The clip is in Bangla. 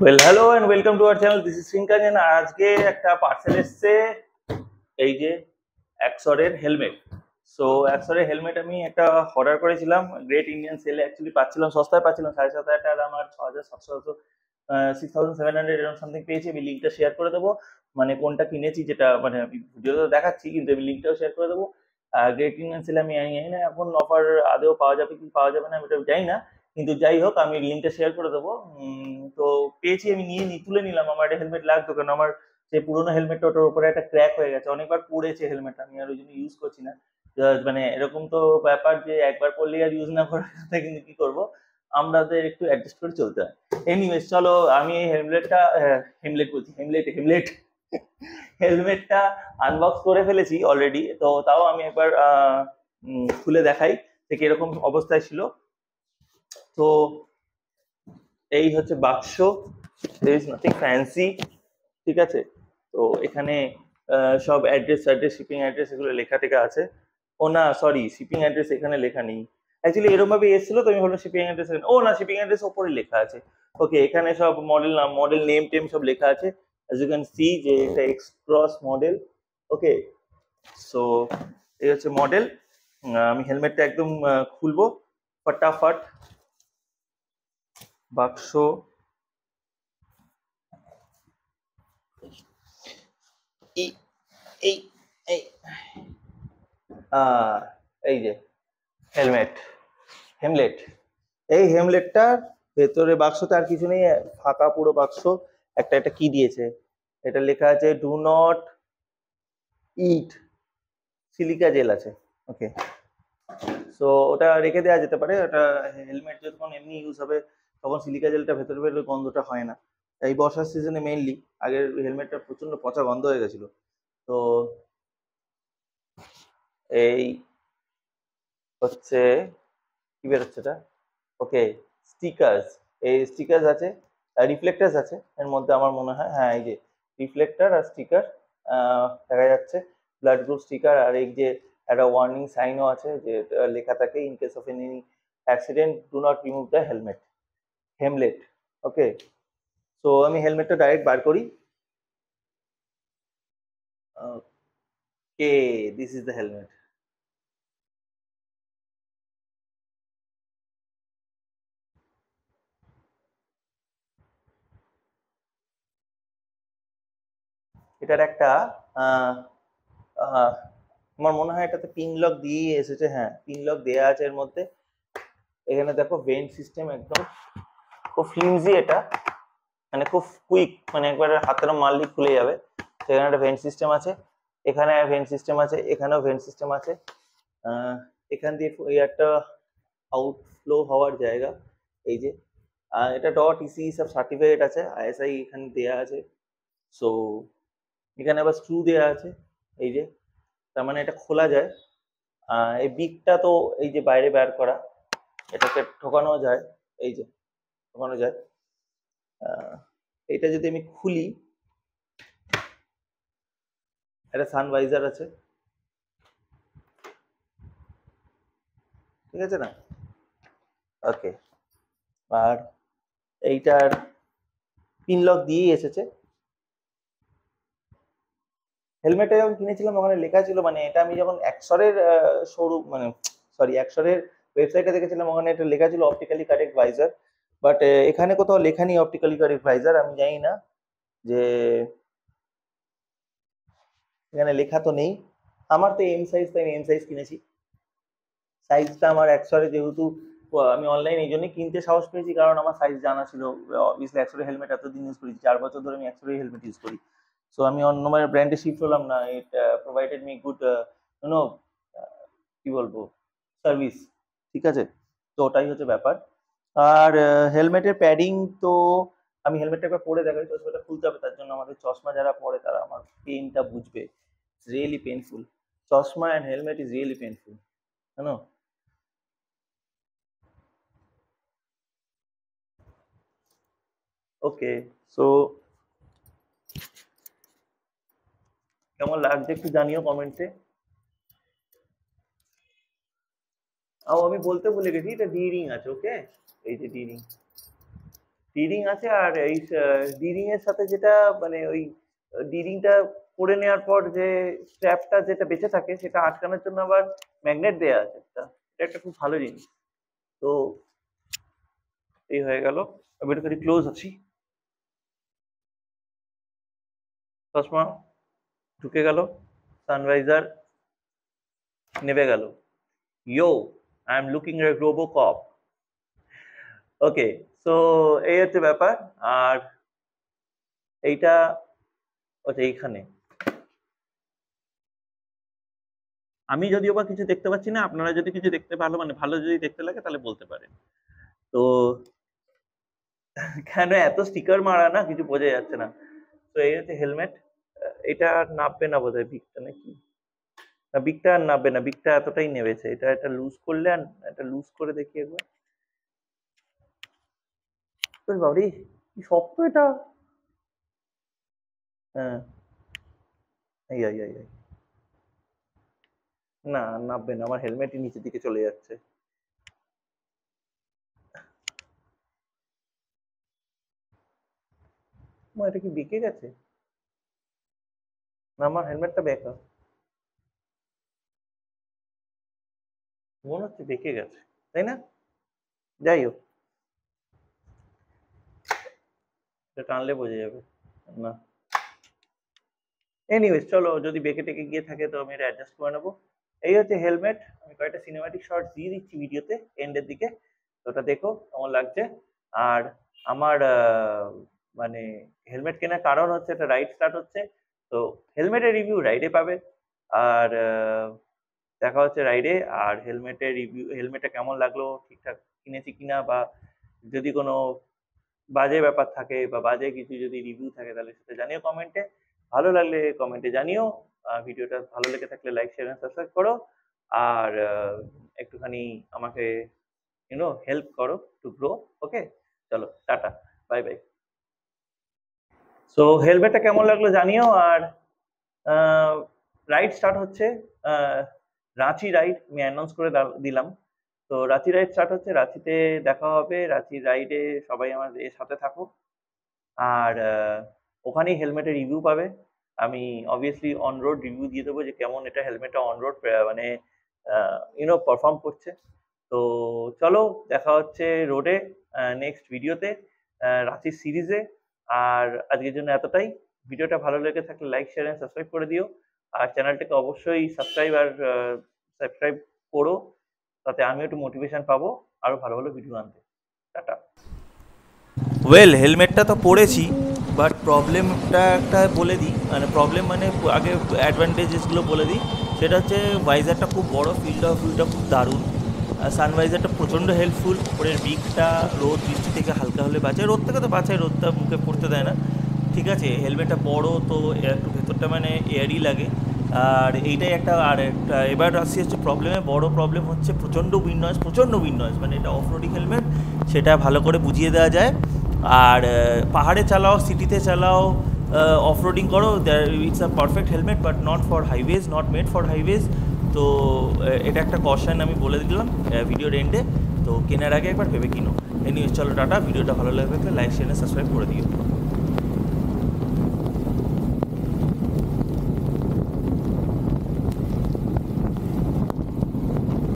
Well hello and welcome to our channel. This is Srinkanjan. আজকে একটা পার্সেল এসছে, এই যে অ্যাক্সরের হেলমেট। সো অ্যাক্সরের হেলমেট আমি একটা অর্ডার করেছিলাম গ্রেট ইন্ডিয়ান সেলে। অ্যাকচুয়ালি পাচ্ছিলাম, সস্তায় পাচ্ছিলাম 7,500 টাকা দাম, আর 6,700 6,700 এরকম সামথিং পেয়েছি। আমি লিঙ্কটা শেয়ার করে দেবো, মানে কোনটা কিনেছি, যেটা মানে আমি ভিডিওতে দেখাচ্ছি, কিন্তু আমি লিঙ্কটাও শেয়ার করে দেবো। গ্রেট ইন্ডিয়ান সেলে আমি জানি না এখন অফার আদেও পাওয়া যাবে কি পাওয়া যাবে না, আমি ওটা জানি না, কিন্তু যাই হোক আমি লিঙ্কটা শেয়ার করে দেবো। তো পেয়েছি, আমি তুলে নিলাম। আমার একটা হেলমেট লাগতো, কারণ আমার যে পুরোনো হেলমেটটা ওটার উপরে একটা ক্র্যাক হয়ে গেছে, অনেকবার পড়েছে হেলমেটটা, আমি আর ওই জন্য ইউজ করছি না। মানে এরকম তো ব্যাপার যে একবার পড়লে আর ইউজ না করার কথা, কিন্তু কি করবো, আমাদের একটু অ্যাডজাস্ট করে চলতে হয়। এনিওয়েজ চলো, আমি এই হেলমেটটা হেমলেট বলছি, হেমলেট হেলমেটটা আনবক্স করে ফেলেছি অলরেডি। তো তাও আমি একবার খুলে দেখাই যে কিরকম অবস্থায় ছিল। তো এই হচ্ছে বাক্স, there is nothing fancy, ঠিক আছে। তো এখানে সব অ্যাড্রেস, শিপিং অ্যাড্রেস এগুলো লেখা টেখা আছে। ও না, সরি, শিপিং অ্যাড্রেস এখানে লেখা নেই। অ্যাকচুয়ালি এরকম ভাবে এসেছিল, তো আমি ভাবলাম শিপিং অ্যাড্রেস, ও না, শিপিং অ্যাড্রেস ওপরে লেখা আছে। ওকে, এখানে সব মডেল নাম, মডেল নেম টেম সব লেখা আছে। অ্যাজ ইউ ক্যান সি যে এটা এক্স ক্রস মডেল। ওকে, সো এই হচ্ছে মডেল। আমি হেলমেটটা একদম খুলবো ফটাফট। বাক্স, এই এই এই এই যে হেমলেট। এই হেমলেটটার ভেতরে বাক্সতে আর কিছু নেই, ফাঁকা পুরো বাক্স। একটা কি দিয়েছে, এটা লেখা আছে do not it, silica gel আছে। ওকে, সো ওটা রেখে দেওয়া যেতে পারে। ওটা হেলমেট যখন এমনি ইউজ হবে তখন সিলিকা জেলটা ভেতরে ভেতরে গন্ধটা হয় না। এই বর্ষার সিজনে মেইনলি, আগের হেলমেটটা প্রচন্ড পচা গন্ধ হয়ে গেছিল। তো এই হচ্ছে কি বেরোচ্ছে এটা, ওকে, স্টিকার্স। এই স্টিকার্স আছে, রিফ্লেক্টার্স আছে এর মধ্যে আমার মনে হয়, হ্যাঁ এই যে রিফ্লেক্টার আর স্টিকার দেখা যাচ্ছে, ব্লাড গ্রুপ স্টিকার। আর এই যে একটা ওয়ার্নিং সাইনও আছে, যে লেখা থাকে in case of any accident do not remove the Hamlet. Okay, so আমি হেলমেটটা ডাইরেক্ট বার করি। ওকে, দিস ইজ দ্য হেলমেট। এটার একটা আহ, আহ, আমার মনে হয় এটাতে পিন লক দিয়ে এসেছে, হ্যাঁ পিন লক দেওয়া আছে এর মধ্যে। এখানে দেখো ভেন্ট সিস্টেম, একদম খুব ফ্লিমজি এটা, মানে খুব কুইক, মানে একবার হাতের মারলেই খুলে যাবে। সেখানে একটা ভেন্ট সিস্টেম আছে, এখানে ভেন্ট সিস্টেম আছে, এখানেও ভেন্ট সিস্টেম আছে। এখান দিয়ে একটা আউটফ্লো হওয়ার জায়গা, এই যে এটা ডট ইসি সব সার্টিফিকেট আছে, আইএসআই এখানে দেয়া আছে। সো এখানে আবার স্ক্রু দেওয়া আছে, এই যে, তার মানে এটা খোলা যায়। এই বিকটা তো এই যে বাইরে বের করা, এটাকে ঢোকানো যায়, এই যে ঢোকানো যায়। এটা যদি আমি খুলি, একটা সানভাইজার আছে, ঠিক আছে না। ওকে, আর এইটার পিন লক দিয়েই এসেছে। হেলমেটটা যখন কিনেছিলাম ওখানে লেখা ছিল, মানে এটা আমি যখন অ্যাক্সরের শোরুম, মানে সরি অ্যাক্সরের ওয়েবসাইটে দেখেছিলাম, ওখানে এটা লেখা ছিল অপটিক্যালি কারেক্ট ভাইজার। বাট এখানে কোথাও লেখা নেই অপটিক্যালি কারেক্ট ভাইজার, আমি জানি না যে এখানে লেখা তো নেই। আমার তো এম সাইজ, তো আমি এম সাইজ কিনেছি। সাইজটা আমার অ্যাক্সরে যেহেতু আমি অনলাইন এই জন্যই কিনতে সাহস পেয়েছি, কারণ আমার সাইজ জানা ছিল। অবভিয়াসলি অ্যাক্সরে হেলমেট এতদিন ইউজ করেছি, 4 বছর ধরে আমি অ্যাক্সরে হেলমেট ইউজ করি। সো আমি অন্য ব্র্যান্ডে শিফট হলাম না। ইট প্রোভাইডেড মি গুড ইউনো, কি বলবো, সার্ভিস, ঠিক আছে। তো ওটাই হচ্ছে ব্যাপার। আর হেলমেটের প্যাডিং তো, আমি হেলমেটটা একবার পরে দেখাই। চশমাটা খুলতে হবে, তার জন্য আমাদের চশমা যারা পরে তারা আমার পেনটা বুঝবে। ইটস রিয়েলি পেনফুল, চশমা and helmet is really painful, জানো। ওকে, সো কেমন লাগছে একটু জানিও কমেন্টে। আমি বলতে ভুলে গেছি, এটা ডি রিং আছে। ওকে, এই যে ডি রিং, ডিরিং আছে, আর এই ডিরিং এর সাথে যেটা মানে ওই ডিরিংটা করে নেওয়ার পর যে স্ট্র্যাপটা যেটা বেঁচে থাকে সেটা আটকানোর জন্য আবার ম্যাগনেট দেওয়া আছে একটা, এটা একটা খুব ভালো জিনিস। তো এই হয়ে গেল, আমি একটু ক্লোজ আছি, চশমা ঢুকে গেল, সানভাইজার নেমে গেল, yo I am looking at RoboCop. Okay, so এই হচ্ছে ব্যাপার। আর এইটা হচ্ছে এইখানে আমি যদিও বা কিছু দেখতে পাচ্ছি না, আপনারা যদি কিছু দেখতে ভালো মানে ভালো যদি দেখতে লাগে তাহলে বলতে পারেন। তো কেন এত স্টিকার মারা না কিছু বোঝা যাচ্ছে না। তো এই হচ্ছে হেলমেট, এটা আর নাববে না বোধহয় বিকটা, নাকি না বিকটা আর নাববে না, বিকটা এতটাই নেবেছে, এটা এটা লুজ করলে, আর এটা লুজ করে দেখি একবার। বাবরি কি শক্ত এটা, হ্যাঁ এই আই আই আই না নাববে না, আমার হেলমেটই নিচের দিকে চলে যাচ্ছে। এটা কি বেঁকে গেছে? না আমার হেলমেটটা বেঁকা মনে হচ্ছে, বেঁকে গেছে তাই না? যাই হোক, এটা টানলে বোঝা যাবে না। এনিওয়েজ চলো, যদি বেঁকে টেকে গিয়ে থাকে তো আমি এটা অ্যাডজাস্ট করে নেবো। এই হচ্ছে হেলমেট, আমি কয়েকটা সিনেমাটিক শর্ট দিয়ে দিচ্ছি ভিডিওতে এন্ডের দিকে, তো ওটা দেখো কেমন লাগছে। আর আমার মানে হেলমেট কেনার কারণ হচ্ছে একটা রাইড স্টার্ট হচ্ছে, তো হেলমেটের রিভিউ রাইডে পাবে। আর দেখা হচ্ছে রাইডে। আর হেলমেটের রিভিউ, হেলমেটটা কেমন লাগলো, ঠিকঠাক কিনেছি কিনা, বা যদি কোনো বাজে ব্যাপার থাকে বা বাজে কিছু যদি রিভিউ থাকে তাহলে সেটা জানিও কমেন্টে। ভালো লাগলে কমেন্টে জানিও। ভিডিওটা ভালো লেগে থাকলে লাইক শেয়ার এন্ড সাবস্ক্রাইব করো। আর একটুখানি আমাকে হেল্প করো টু গ্রো। ওকে, চলো টাটা, বাই বাই। সো হেলমেটটা কেমন লাগলো জানিও। আর রাইড স্টার্ট হচ্ছে, রাঁচি রাইড আমি অ্যানাউন্স করে দিলাম। তো রাঁচি রাইড স্টার্ট হচ্ছে, রাঁচিতে দেখা হবে। রাঁচি রাইডে সবাই আমার এর সাথে থাকো। আর ওখানেই হেলমেটের রিভিউ পাবে। আমি অবভিয়াসলি অন রোড রিভিউ দিয়ে দেবো যে কেমন এটা হেলমেটটা অন রোড মানে পারফর্ম করছে। তো চলো দেখা হচ্ছে রোডে নেক্সট ভিডিওতে, রাঁচির সিরিজে। আর আজকের জন্য এতটাই। ভিডিওটা ভালো লেগে থাকলে লাইক শেয়ার এন্ড সাবস্ক্রাইব করে দিও। আর চ্যানেলটাকে অবশ্যই সাবস্ক্রাইব করো, তাতে আমিও একটু মোটিভেশন পাবো আরো ভালো ভালো ভিডিও আনতে। টাটা। ওয়েল, হেলমেটটা তো পড়েছি, বাট প্রবলেমটা একটা বলে দিই, মানে প্রবলেম মানে আগে অ্যাডভান্টেজেসগুলো বলে দিই। সেটা হচ্ছে ভাইজারটা খুব বড়, ফিল্ড অফ ভিউটা খুব দারুণ, সানভাইজারটা প্রচণ্ড হেল্পফুল, ওপরের বিকটা রোদ বৃষ্টি থেকে হালকা হলে বাঁচায়, রোদ থেকে তো বাঁচায়, রোদটা মুখে পড়তে দেয় না, ঠিক আছে। হেলমেটটা বড় তো একটু ভেতরটা মানে এয়ারই লাগে। আর এইটাই একটা, আর একটা এবার আসছি হচ্ছে প্রবলেমে, বড় প্রবলেম হচ্ছে প্রচণ্ড উইন্ড নয়েজ, মানে এটা অফ রোডিং হেলমেট, সেটা ভালো করে বুঝিয়ে দেওয়া যায়। আর পাহাড়ে চালাও, সিটিতে চালাও, অফ রোডিং করো, it's a perfect helmet, but not for highways, not made for highways. তো এটা একটা কশন আমি বলে দিলাম ভিডিওর এন্ডে। তো কেনার আগে একবার ভেবে কিনো। এনিওয়েজ চলো টাটা, ভিডিওটা ভালো লাগলে লাইক শেয়ার সাবস্ক্রাইব করে দিও।